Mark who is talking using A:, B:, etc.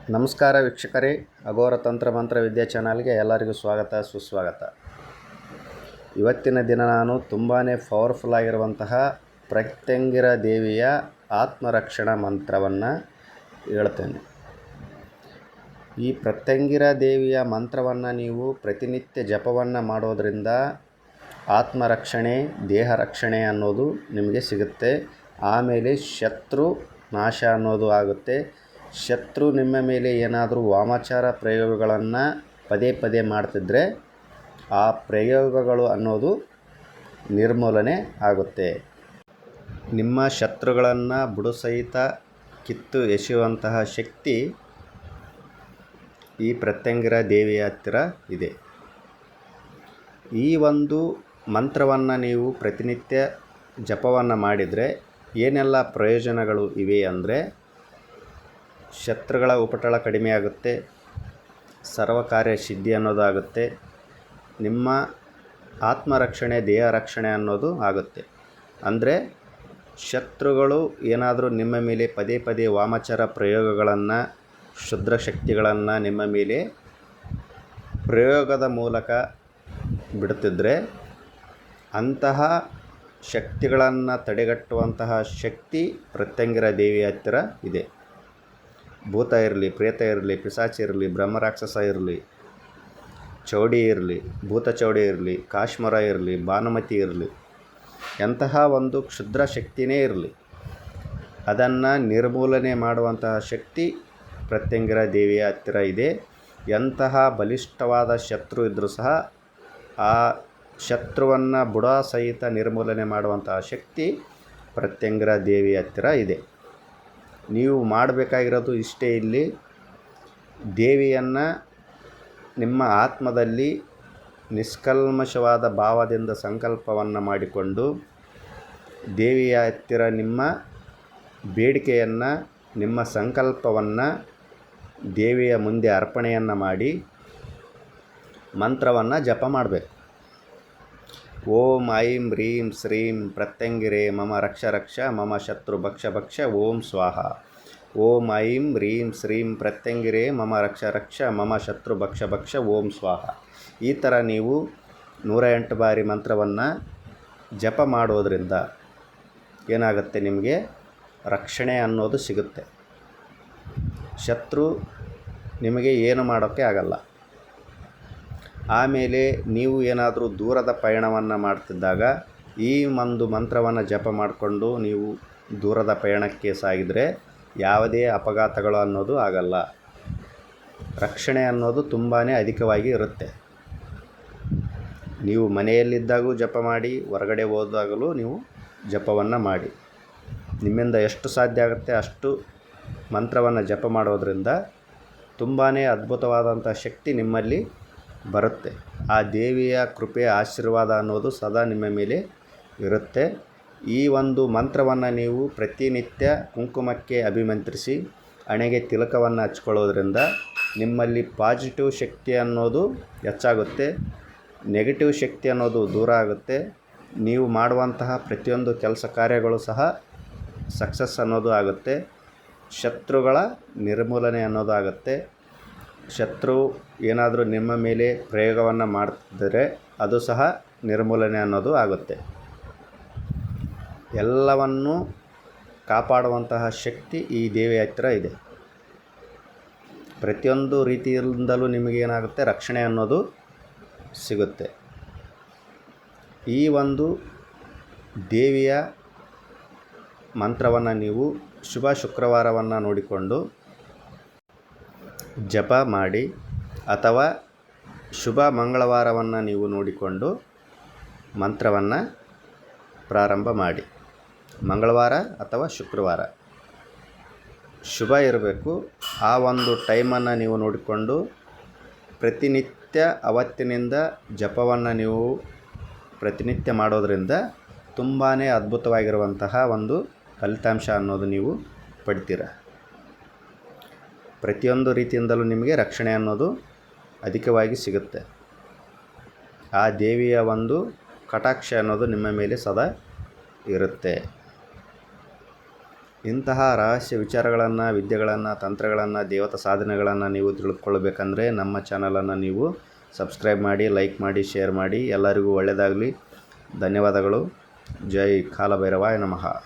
A: ನಮಸ್ಕಾರ ವೀಕ್ಷಕರೇ, ಅಘೋರ ತಂತ್ರ ಮಂತ್ರ ವಿದ್ಯಾ ಚಾನಲ್ಗೆ ಎಲ್ಲರಿಗೂ ಸ್ವಾಗತ ಸುಸ್ವಾಗತ. ಇವತ್ತಿನ ದಿನ ನಾನು ತುಂಬಾ ಪವರ್ಫುಲ್ ಆಗಿರುವಂತಹ ಪ್ರತ್ಯಂಗಿರ ದೇವಿಯ ಆತ್ಮರಕ್ಷಣಾ ಮಂತ್ರವನ್ನು ಹೇಳ್ತೇನೆ. ಈ ಪ್ರತ್ಯಂಗಿರ ದೇವಿಯ ಮಂತ್ರವನ್ನು ನೀವು ಪ್ರತಿನಿತ್ಯ ಜಪವನ್ನು ಮಾಡೋದರಿಂದ ಆತ್ಮರಕ್ಷಣೆ, ದೇಹ ರಕ್ಷಣೆ ಅನ್ನೋದು ನಿಮಗೆ ಸಿಗುತ್ತೆ. ಆಮೇಲೆ ಶತ್ರು ನಾಶ ಅನ್ನೋದು ಆಗುತ್ತೆ. ಶತ್ರು ನಿಮ್ಮ ಮೇಲೆ ಏನಾದರೂ ವಾಮಾಚಾರ ಪ್ರಯೋಗಗಳನ್ನು ಪದೇ ಪದೇ ಮಾಡ್ತಿದ್ರೆ ಆ ಪ್ರಯೋಗಗಳು ಅನ್ನೋದು ನಿರ್ಮೂಲನೆ ಆಗುತ್ತೆ. ನಿಮ್ಮ ಶತ್ರುಗಳನ್ನು ಬುಡಸಹಿತ ಕಿತ್ತು ಎಸೆಯುವಂತಹ ಶಕ್ತಿ ಈ ಪ್ರತ್ಯಂಗಿರ ದೇವಿಯ ಹತ್ತಿರ ಇದೆ. ಈ ಒಂದು ಮಂತ್ರವನ್ನು ನೀವು ಪ್ರತಿನಿತ್ಯ ಜಪವನ್ನು ಮಾಡಿದರೆ ಏನೆಲ್ಲ ಪ್ರಯೋಜನಗಳು ಇವೆ ಅಂದರೆ, ಶತ್ರುಗಳ ಉಪಟಳ ಕಡಿಮೆಯಾಗುತ್ತೆ, ಸರ್ವಕಾರ್ಯ ಸಿದ್ಧಿ ಅನ್ನೋದಾಗುತ್ತೆ, ನಿಮ್ಮ ಆತ್ಮರಕ್ಷಣೆ, ದೇಹ ರಕ್ಷಣೆ ಅನ್ನೋದು ಆಗುತ್ತೆ. ಅಂದರೆ ಶತ್ರುಗಳು ಏನಾದರೂ ನಿಮ್ಮ ಮೇಲೆ ಪದೇ ಪದೇ ವಾಮಾಚಾರ ಪ್ರಯೋಗಗಳನ್ನು, ಕ್ಷುದ್ರ ಶಕ್ತಿಗಳನ್ನು ನಿಮ್ಮ ಮೇಲೆ ಪ್ರಯೋಗದ ಮೂಲಕ ಬಿಡುತ್ತಿದ್ದರೆ ಅಂತಹ ಶಕ್ತಿಗಳನ್ನು ತಡೆಗಟ್ಟುವಂತಹ ಶಕ್ತಿ ಪ್ರತ್ಯಂಗಿರ ದೇವಿಯ ಹತ್ತಿರ ಇದೆ. ಭೂತ ಇರಲಿ, ಪ್ರೇತ ಇರಲಿ, ಪಿಶಾಚಿ ಇರಲಿ, ಬ್ರಹ್ಮರಾಕ್ಷಸ ಇರಲಿ, ಚೌಡಿ ಇರಲಿ, ಭೂತ ಚೌಡಿ ಇರಲಿ, ಕಾಶ್ಮರ ಇರಲಿ, ಭಾನುಮತಿ ಇರಲಿ, ಎಂತಹ ಒಂದು ಕ್ಷುದ್ರ ಶಕ್ತಿಯೇ ಇರಲಿ, ಅದನ್ನು ನಿರ್ಮೂಲನೆ ಮಾಡುವಂತಹ ಶಕ್ತಿ ಪ್ರತ್ಯಂಗಿರ ದೇವಿಯ ಹತ್ತಿರ ಇದೆ. ಎಂತಹ ಬಲಿಷ್ಠವಾದ ಶತ್ರು ಇದ್ದರೂ ಸಹ ಆ ಶತ್ರುವನ್ನು ಬುಡ ಸಹಿತ ನಿರ್ಮೂಲನೆ ಮಾಡುವಂತಹ ಶಕ್ತಿ ಪ್ರತ್ಯಂಗಿರ ದೇವಿಯ ಹತ್ತಿರ ಇದೆ. ನೀವು ಮಾಡಬೇಕಾಗಿರೋದು ಇಷ್ಟೇ. ಇಲ್ಲಿ ದೇವಿಯನ್ನು ನಿಮ್ಮ ಆತ್ಮದಲ್ಲಿ ನಿಷ್ಕಲ್ಮಶವಾದ ಭಾವದಿಂದ ಸಂಕಲ್ಪವನ್ನು ಮಾಡಿಕೊಂಡು ದೇವಿಯ ಹತ್ತಿರ ನಿಮ್ಮ ಬೇಡಿಕೆಯನ್ನು, ನಿಮ್ಮ ಸಂಕಲ್ಪವನ್ನು ದೇವಿಯ ಮುಂದೆ ಅರ್ಪಣೆಯನ್ನು ಮಾಡಿ ಮಂತ್ರವನ್ನು ಜಪ ಮಾಡಬೇಕು. ಓಂ ಐಂ ಹ್ರೀಂ ಶ್ರೀಂ ಪ್ರತ್ಯಂಗಿರೆ ಮಮ ರಕ್ಷ ರಕ್ಷ ಮಮ ಶತ್ರು ಭಕ್ಷ ಭಕ್ಷ ಓಂ ಸ್ವಾಹ. ಓಂ ಐಂ ಹ್ರೀಂ ಶ್ರೀಂ ಪ್ರತ್ಯಂಗಿರೆ ಮಮ ರಕ್ಷ ರಕ್ಷ ಮಮ ಶತ್ರು ಭಕ್ಷ ಭಕ್ಷ ಓಂ ಸ್ವಾಹ. ಈ ಥರ ನೀವು 108 ಬಾರಿ ಮಂತ್ರವನ್ನು ಜಪ ಮಾಡೋದರಿಂದ ಏನಾಗುತ್ತೆ, ನಿಮಗೆ ರಕ್ಷಣೆ ಅನ್ನೋದು ಸಿಗುತ್ತೆ. ಶತ್ರು ನಿಮಗೆ ಏನು ಮಾಡೋಕ್ಕೆ ಆಗಲ್ಲ. ಆಮೇಲೆ ನೀವು ಏನಾದರೂ ದೂರದ ಪಯಣವನ್ನು ಮಾಡ್ತಿದ್ದಾಗ ಈ ಒಂದು ಮಂತ್ರವನ್ನು ಜಪ ಮಾಡಿಕೊಂಡು ನೀವು ದೂರದ ಪಯಣಕ್ಕೆ ಸಾಗಿದರೆ ಯಾವುದೇ ಅಪಘಾತಗಳು ಅನ್ನೋದು ಆಗಲ್ಲ. ರಕ್ಷಣೆ ಅನ್ನೋದು ತುಂಬಾ ಅಧಿಕವಾಗಿ ಇರುತ್ತೆ. ನೀವು ಮನೆಯಲ್ಲಿದ್ದಾಗೂ ಜಪ ಮಾಡಿ, ಹೊರಗಡೆ ಹೋದಾಗಲೂ ನೀವು ಜಪವನ್ನು ಮಾಡಿ. ನಿಮ್ಮಿಂದ ಎಷ್ಟು ಸಾಧ್ಯ ಆಗುತ್ತೆ ಅಷ್ಟು ಮಂತ್ರವನ್ನು ಜಪ ಮಾಡೋದರಿಂದ ತುಂಬಾ ಅದ್ಭುತವಾದಂಥ ಶಕ್ತಿ ನಿಮ್ಮಲ್ಲಿ ಬರುತ್ತೆ. ಆ ದೇವಿಯ ಕೃಪೆ, ಆಶೀರ್ವಾದ ಅನ್ನೋದು ಸದಾ ನಿಮ್ಮ ಮೇಲೆ ಇರುತ್ತೆ. ಈ ಒಂದು ಮಂತ್ರವನ್ನು ನೀವು ಪ್ರತಿನಿತ್ಯ ಕುಂಕುಮಕ್ಕೆ ಅಭಿಮಂತ್ರಿಸಿ ಹಣೆಗೆ ತಿಲಕವನ್ನು ಹಚ್ಕೊಳ್ಳೋದ್ರಿಂದ ನಿಮ್ಮಲ್ಲಿ ಪಾಸಿಟಿವ್ ಶಕ್ತಿ ಅನ್ನೋದು ಹೆಚ್ಚಾಗುತ್ತೆ, ನೆಗೆಟಿವ್ ಶಕ್ತಿ ಅನ್ನೋದು ದೂರ ಆಗುತ್ತೆ. ನೀವು ಮಾಡುವಂತಹ ಪ್ರತಿಯೊಂದು ಕೆಲಸ ಕಾರ್ಯಗಳು ಸಹ ಸಕ್ಸಸ್ ಅನ್ನೋದು ಆಗುತ್ತೆ. ಶತ್ರುಗಳ ನಿರ್ಮೂಲನೆ ಅನ್ನೋದು ಆಗುತ್ತೆ. ಶತ್ರು ಏನಾದರೂ ನಿಮ್ಮ ಮೇಲೆ ಪ್ರಯೋಗವನ್ನು ಮಾಡ್ತಿದ್ದರೆ ಅದು ಸಹ ನಿರ್ಮೂಲನೆ ಅನ್ನೋದು ಆಗುತ್ತೆ. ಎಲ್ಲವನ್ನು ಕಾಪಾಡುವಂತಹ ಶಕ್ತಿ ಈ ದೇವಿಯ ಹತ್ತಿರ ಇದೆ. ಪ್ರತಿಯೊಂದು ರೀತಿಯಿಂದಲೂ ನಿಮಗೇನಾಗುತ್ತೆ, ರಕ್ಷಣೆ ಅನ್ನೋದು ಸಿಗುತ್ತೆ. ಈ ಒಂದು ದೇವಿಯ ಮಂತ್ರವನ್ನು ನೀವು ಶುಭ ಶುಕ್ರವಾರವನ್ನು ನೋಡಿಕೊಂಡು ಜಪ ಮಾಡಿ, ಅಥವಾ ಶುಭ ಮಂಗಳವಾರವನ್ನು ನೀವು ನೋಡಿಕೊಂಡು ಮಂತ್ರವನ್ನು ಪ್ರಾರಂಭ ಮಾಡಿ. ಮಂಗಳವಾರ ಅಥವಾ ಶುಕ್ರವಾರ ಶುಭ ಇರಬೇಕು. ಆ ಒಂದು ಟೈಮನ್ನು ನೀವು ನೋಡಿಕೊಂಡು ಪ್ರತಿನಿತ್ಯ ಅವತ್ತಿನಿಂದ ಜಪವನ್ನು ನೀವು ಪ್ರತಿನಿತ್ಯ ಮಾಡೋದರಿಂದ ತುಂಬಾ ಅದ್ಭುತವಾಗಿರುವಂತಹ ಒಂದು ಫಲಿತಾಂಶ ಅನ್ನೋದು ನೀವು ಪಡ್ತೀರ. ಪ್ರತಿಯೊಂದು ರೀತಿಯಿಂದಲೂ ನಿಮಗೆ ರಕ್ಷಣೆ ಅನ್ನೋದು ಅಧಿಕವಾಗಿ ಸಿಗುತ್ತೆ. ಆ ದೇವಿಯ ಒಂದು ಕಟಾಕ್ಷ ಅನ್ನೋದು ನಿಮ್ಮ ಮೇಲೆ ಸದಾ ಇರುತ್ತೆ. ಇಂತಹ ರಹಸ್ಯ ವಿಚಾರಗಳನ್ನು, ವಿದ್ಯೆಗಳನ್ನು, ತಂತ್ರಗಳನ್ನು, ದೇವತಾ ಸಾಧನೆಗಳನ್ನು ನೀವು ತಿಳಿದುಕೊಳ್ಳಬೇಕಂದ್ರೆ ನಮ್ಮ ಚಾನಲನ್ನು ನೀವು ಸಬ್ಸ್ಕ್ರೈಬ್ ಮಾಡಿ, ಲೈಕ್ ಮಾಡಿ, ಶೇರ್ ಮಾಡಿ. ಎಲ್ಲರಿಗೂ ಒಳ್ಳೆಯದಾಗಲಿ. ಧನ್ಯವಾದಗಳು. ಜೈ ಕಾಲಭೈರವಾಯ ನಮಃ.